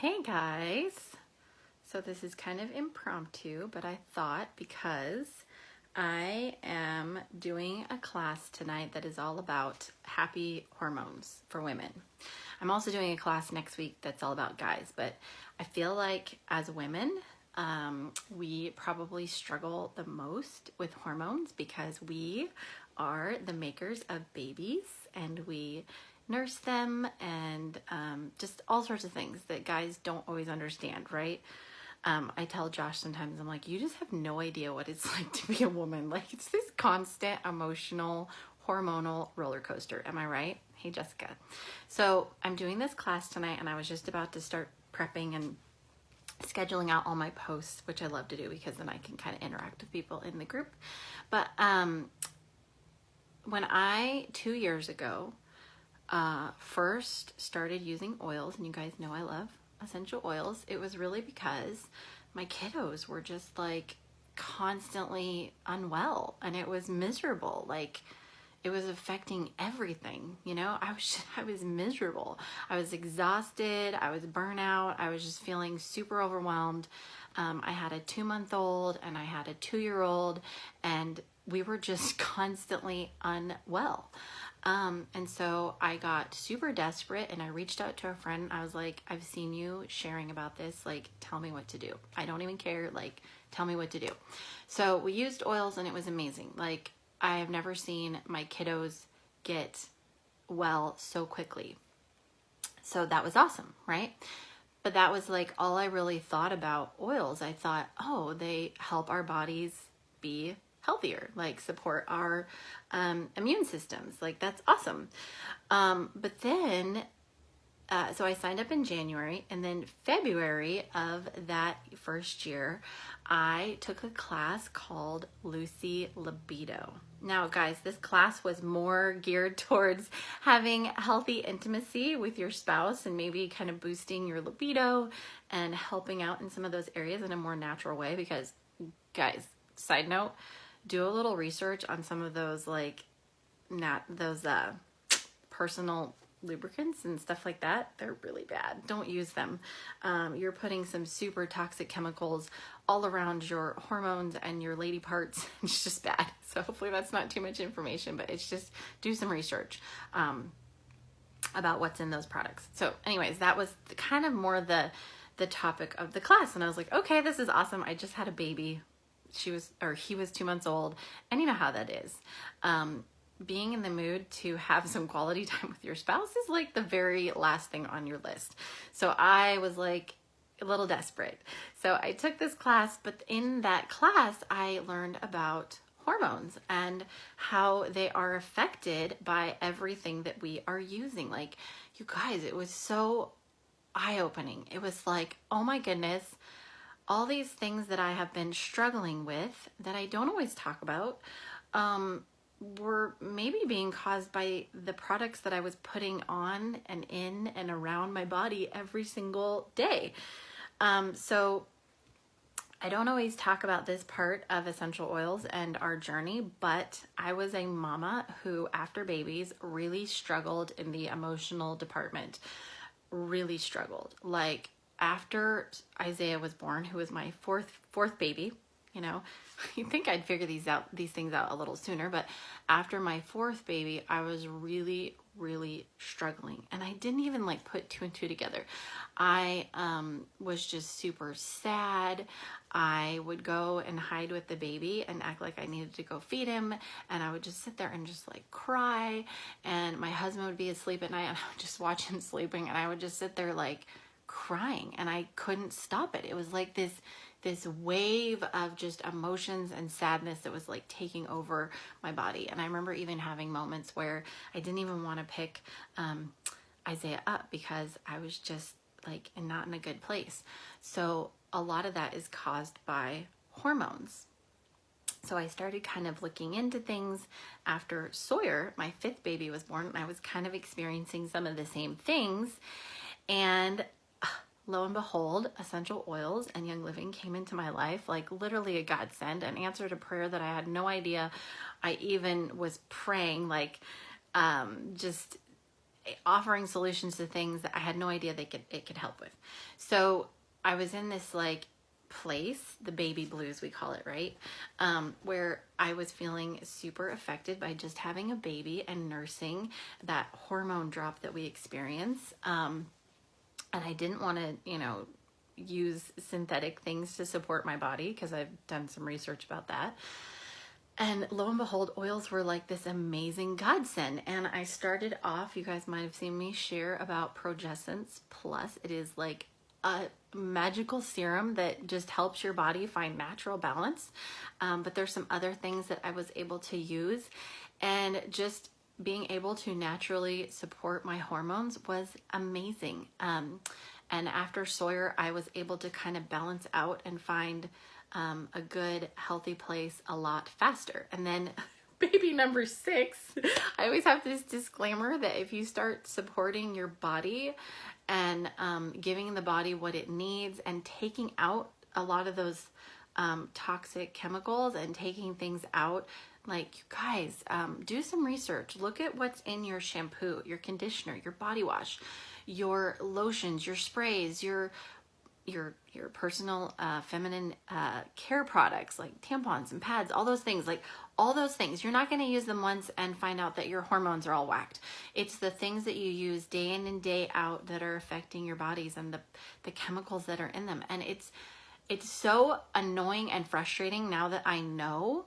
Hey guys, so this is kind of impromptu, but I thought because I am doing a class tonight that is all about happy hormones for women. I'm also doing a class next week that's all about guys, but I feel like as women, we probably struggle the most with hormones because we are the makers of babies and we nurse them and just all sorts of things that guys don't always understand, right? I tell Josh sometimes, I'm like, you just have no idea what it's like to be a woman. Like, it's this constant emotional, hormonal roller coaster. Am I right? Hey, Jessica. So I'm doing this class tonight and I was just about to start prepping and scheduling out all my posts, which I love to do because then I can kind of interact with people in the group. But when I, 2 years ago, first started using oils, and you guys know I love essential oils, it was really because my kiddos were just like constantly unwell and it was miserable. Like, it was affecting everything, you know? I was miserable. I was exhausted. I was burnout. I was just feeling super overwhelmed. I had a 2-month-old and I had a 2-year-old and we were just constantly unwell. And so I got super desperate and I reached out to a friend. I was like, I've seen you sharing about this. Like, tell me what to do. I don't even care. Like, tell me what to do. So we used oils and it was amazing. Like, I have never seen my kiddos get well so quickly. So that was awesome, right? But that was like all I really thought about oils. I thought, oh, they help our bodies be healthier, like support our immune systems. Like, that's awesome. But then, so I signed up in January, and then February of that first year, I took a class called Lucy Libido. Now, guys, this class was more geared towards having healthy intimacy with your spouse and maybe kind of boosting your libido and helping out in some of those areas in a more natural way. Because, guys, side note, do a little research on some of those personal lubricants and stuff like that. They're really bad. Don't use them. You're putting some super toxic chemicals all around your hormones and your lady parts. It's just bad. So hopefully that's not too much information, but it's just do some research about what's in those products. So anyways, that was kind of more the topic of the class. And I was like, okay, this is awesome. I just had a baby. He was 2 months old, and you know how that is. Being in the mood to have some quality time with your spouse is like the very last thing on your list. So I was like a little desperate. So I took this class, but in that class, I learned about hormones and how they are affected by everything that we are using. Like, you guys, it was so eye-opening. It was like, oh my goodness, all these things that I have been struggling with that I don't always talk about were maybe being caused by the products that I was putting on and in and around my body every single day. So I don't always talk about this part of essential oils and our journey, but I was a mama who, after babies, really struggled in the emotional department. Really struggled. Like, after Isaiah was born, who was my fourth baby, you know, you think I'd figure these things out a little sooner, but after my 4th baby, I was really, really struggling, and I didn't even like put 2 and 2 together. I was just super sad. I would go and hide with the baby and act like I needed to go feed him, and I would just sit there and just like cry, and my husband would be asleep at night, and I would just watch him sleeping, and I would just sit there like crying, and I couldn't stop it. It was like this wave of just emotions and sadness that was like taking over my body. And I remember even having moments where I didn't even want to pick Isaiah up because I was just like not in a good place. So a lot of that is caused by hormones. So I started kind of looking into things after Sawyer, my 5th baby, was born, and I was kind of experiencing some of the same things. And lo and behold, essential oils and Young Living came into my life, like literally a godsend, an answer to prayer that I had no idea I even was praying. Like, just offering solutions to things that I had no idea it could help with. So I was in this like place, the baby blues we call it, right? Where I was feeling super affected by just having a baby and nursing that hormone drop that we experience. And I didn't want to, use synthetic things to support my body because I've done some research about that. And lo and behold, oils were like this amazing godsend. And I started off, you guys might have seen me share about Progessence Plus. It is like a magical serum that just helps your body find natural balance. But there's some other things that I was able to use, and just being able to naturally support my hormones was amazing. And after Sawyer, I was able to kind of balance out and find a good, healthy place a lot faster. And then baby number 6, I always have this disclaimer that if you start supporting your body and giving the body what it needs and taking out a lot of those toxic chemicals and taking things out, like, you guys, do some research. Look at what's in your shampoo, your conditioner, your body wash, your lotions, your sprays, your personal feminine care products like tampons and pads, all those things, like all those things. You're not going to use them once and find out that your hormones are all whacked. It's the things that you use day in and day out that are affecting your bodies and the chemicals that are in them. And it's so annoying and frustrating now that I know,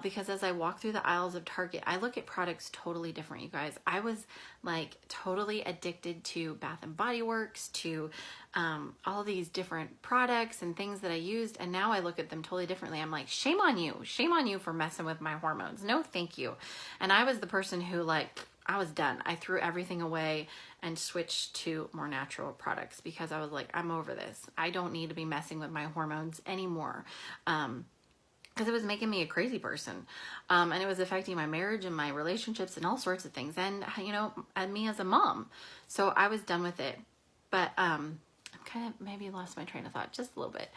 because as I walk through the aisles of Target, I look at products totally different, you guys. I was like totally addicted to Bath and Body Works, to all these different products and things that I used, and now I look at them totally differently. I'm like, shame on you for messing with my hormones. No, thank you. And I was the person who, like, I was done. I threw everything away and switched to more natural products because I was like, I'm over this. I don't need to be messing with my hormones anymore. Because it was making me a crazy person. And it was affecting my marriage and my relationships and all sorts of things. And, and me as a mom. So I was done with it. But I'm kind of maybe lost my train of thought just a little bit.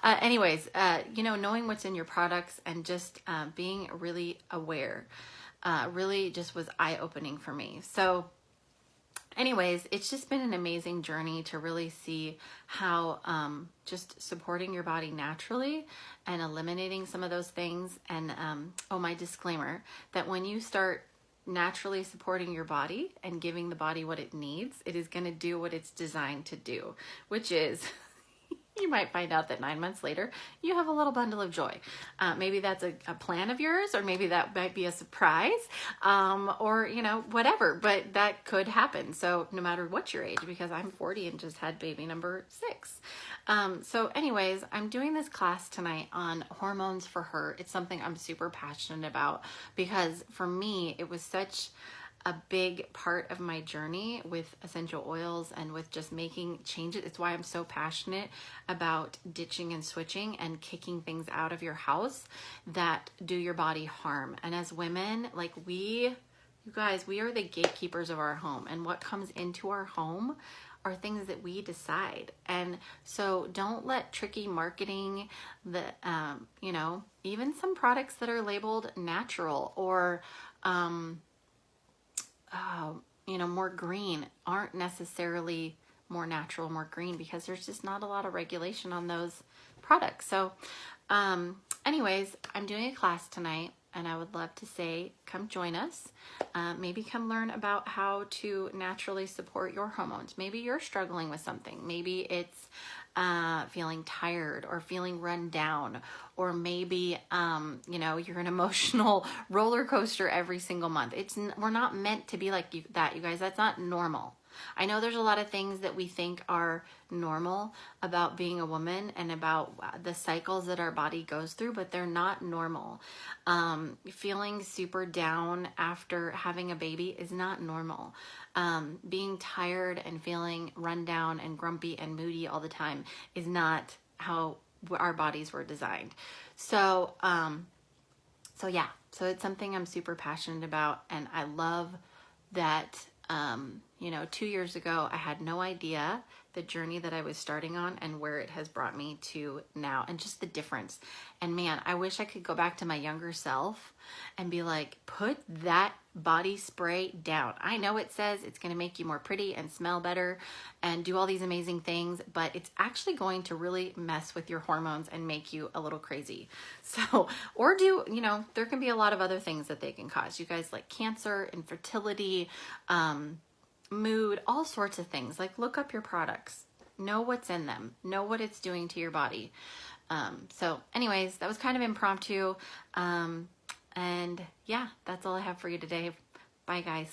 Anyways, knowing what's in your products and just being really aware really just was eye-opening for me. So anyways, it's just been an amazing journey to really see how just supporting your body naturally and eliminating some of those things. And my disclaimer, that when you start naturally supporting your body and giving the body what it needs, it is going to do what it's designed to do, which is you might find out that 9 months later, you have a little bundle of joy. Maybe that's a plan of yours, or maybe that might be a surprise, or, whatever, but that could happen. So no matter what your age, because I'm 40 and just had baby number 6. So anyways, I'm doing this class tonight on hormones for her. It's something I'm super passionate about because for me, it was such a big part of my journey with essential oils and with just making changes. It's why I'm so passionate about ditching and switching and kicking things out of your house that do your body harm. And as women, like you guys, we are the gatekeepers of our home, and what comes into our home are things that we decide. And so don't let tricky marketing, even some products that are labeled natural or more green aren't necessarily more natural, more green, because there's just not a lot of regulation on those products. So anyways, I'm doing a class tonight, and I would love to say, come join us. Maybe come learn about how to naturally support your hormones. Maybe you're struggling with something. Maybe it's feeling tired or feeling run down, or maybe you're an emotional roller coaster every single month. We're not meant to be like that, you guys. That's not normal. I know there's a lot of things that we think are normal about being a woman and about the cycles that our body goes through, but they're not normal. Feeling super down after having a baby is not normal. Being tired and feeling run down and grumpy and moody all the time is not how our bodies were designed. So it's something I'm super passionate about, and I love that 2 years ago, I had no idea the journey that I was starting on and where it has brought me to now, and just the difference. And man, I wish I could go back to my younger self and be like, put that body spray down. I know it says it's going to make you more pretty and smell better and do all these amazing things, but it's actually going to really mess with your hormones and make you a little crazy. So, or do, you know, there can be a lot of other things that they can cause you guys, like cancer, infertility, mood, all sorts of things. Like, look up your products, know what's in them, know what it's doing to your body. So anyways, that was kind of impromptu. And yeah, that's all I have for you today. Bye guys.